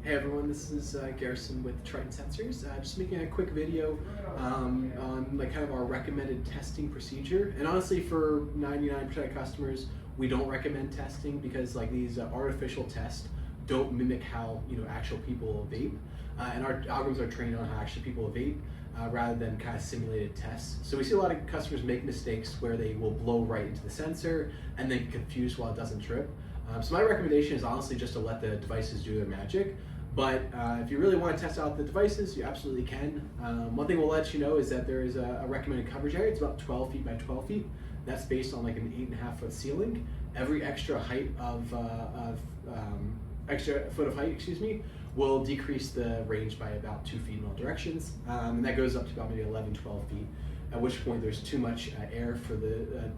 Hey everyone, this is Garrison with Triton Sensors. Just making a quick video on like kind of our recommended testing procedure. And honestly, for 99% of customers, we don't recommend testing because like these artificial tests don't mimic how actual people vape. And our algorithms are trained on how actually people vape rather than kind of simulated tests. So we see a lot of customers make mistakes where they will blow right into the sensor and then get confused while it doesn't trip. So my recommendation is honestly just to let the devices do their magic. But if you really want to test out the devices, you absolutely can. One thing we'll let you know is that there is a recommended coverage area. It's about 12 feet by 12 feet. That's based on like an 8.5 foot ceiling. Every extra height extra foot of height, will decrease the range by about 2 feet in all directions. And that goes up to about maybe 11, 12 feet, at which point there's too much air for the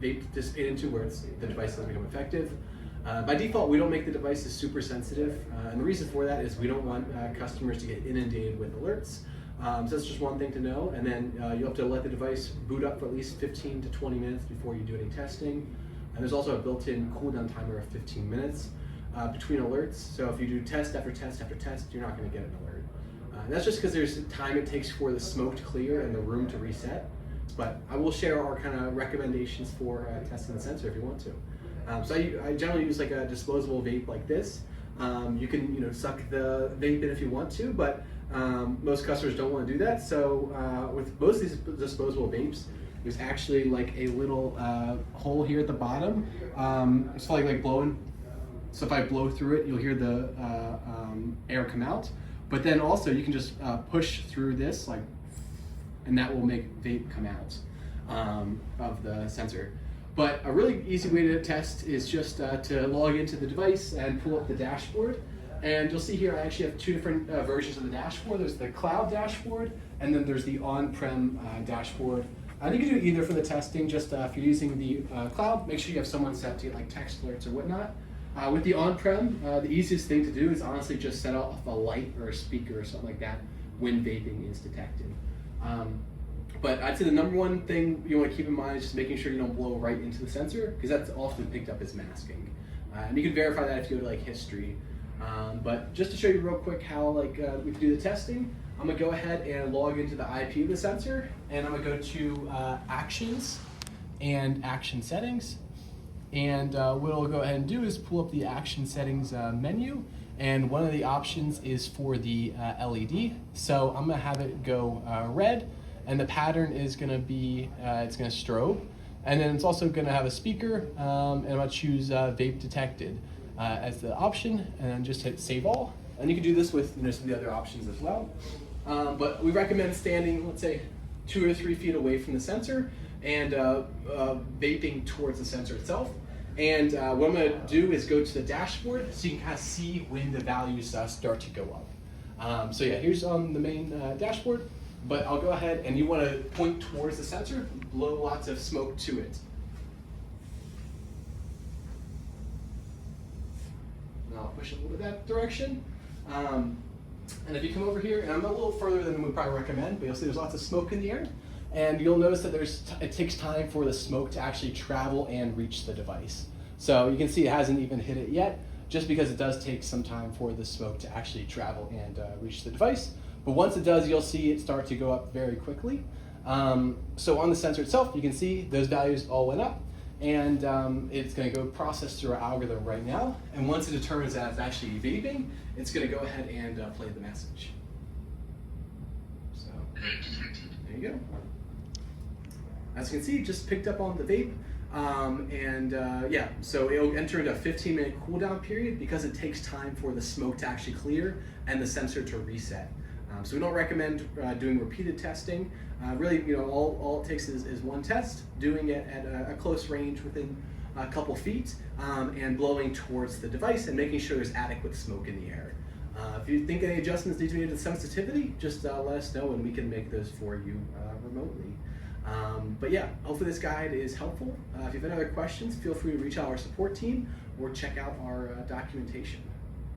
vape to dissipate into where the device doesn't become effective. By default, we don't make the devices super sensitive, and the reason for that is we don't want customers to get inundated with alerts. So that's just one thing to know, and then you'll have to let the device boot up for at least 15 to 20 minutes before you do any testing. And there's also a built-in cooldown timer of 15 minutes between alerts, so if you do test after test after test, you're not going to get an alert. And that's just because there's time it takes for the smoke to clear and the room to reset. But I will share our kind of recommendations for testing the sensor if you want to. So I generally use like a disposable vape like this. You can suck the vape in if you want to, but most customers don't want to do that. So with most of these disposable vapes, there's actually like a little hole here at the bottom. It's like blowing. So if I blow through it, you'll hear the air come out. But then also you can just push through this and that will make vape come out of the sensor. But a really easy way to test is just to log into the device and pull up the dashboard. And you'll see here I actually have two different versions of the dashboard. There's the cloud dashboard, and then there's the on-prem dashboard. You can do either for the testing. Just if you're using the cloud, make sure you have someone set to get like text alerts or whatnot. With the on-prem, the easiest thing to do is honestly just set off a light or a speaker or something like that when vaping is detected. But I'd say the number one thing you want to keep in mind is just making sure you don't blow right into the sensor, because that's often picked up as masking. And you can verify that if you go to like history. But just to show you real quick how we can do the testing, I'm gonna go ahead and log into the IP of the sensor, and I'm gonna go to Actions and Action Settings. And what I'll go ahead and do is pull up the Action Settings menu, and one of the options is for the LED. So I'm gonna have it go red, and the pattern is gonna be, it's gonna strobe. And then it's also gonna have a speaker, and I'm gonna choose Vape Detected as the option, and then just hit Save All. And you can do this with some of the other options as well. But we recommend standing, let's say, 2 or 3 feet away from the sensor and vaping towards the sensor itself. And what I'm gonna do is go to the dashboard so you can kind of see when the values start to go up. So yeah, here's on the main dashboard, but I'll go ahead and you wanna point towards the sensor, blow lots of smoke to it. And I'll push it a little bit that direction. And if you come over here, and I'm a little further than we probably recommend, but you'll see there's lots of smoke in the air. And you'll notice that it takes time for the smoke to actually travel and reach the device. So you can see it hasn't even hit it yet, just because it does take some time for the smoke to actually travel and reach the device. But once it does, you'll see it start to go up very quickly. So on the sensor itself, you can see those values all went up, and it's gonna go process through our algorithm right now. And once it determines that it's actually vaping, it's gonna go ahead and play the message. So, there you go. As you can see, it just picked up on the vape, yeah, so it'll enter into a 15-minute cooldown period because it takes time for the smoke to actually clear and the sensor to reset. So we don't recommend doing repeated testing. Really, all it takes is one test, doing it at a close range within a couple feet, and blowing towards the device and making sure there's adequate smoke in the air. If you think any adjustments need to be made to the sensitivity, just let us know and we can make those for you remotely. But yeah, hopefully this guide is helpful. If you have any other questions, feel free to reach out to our support team or check out our documentation.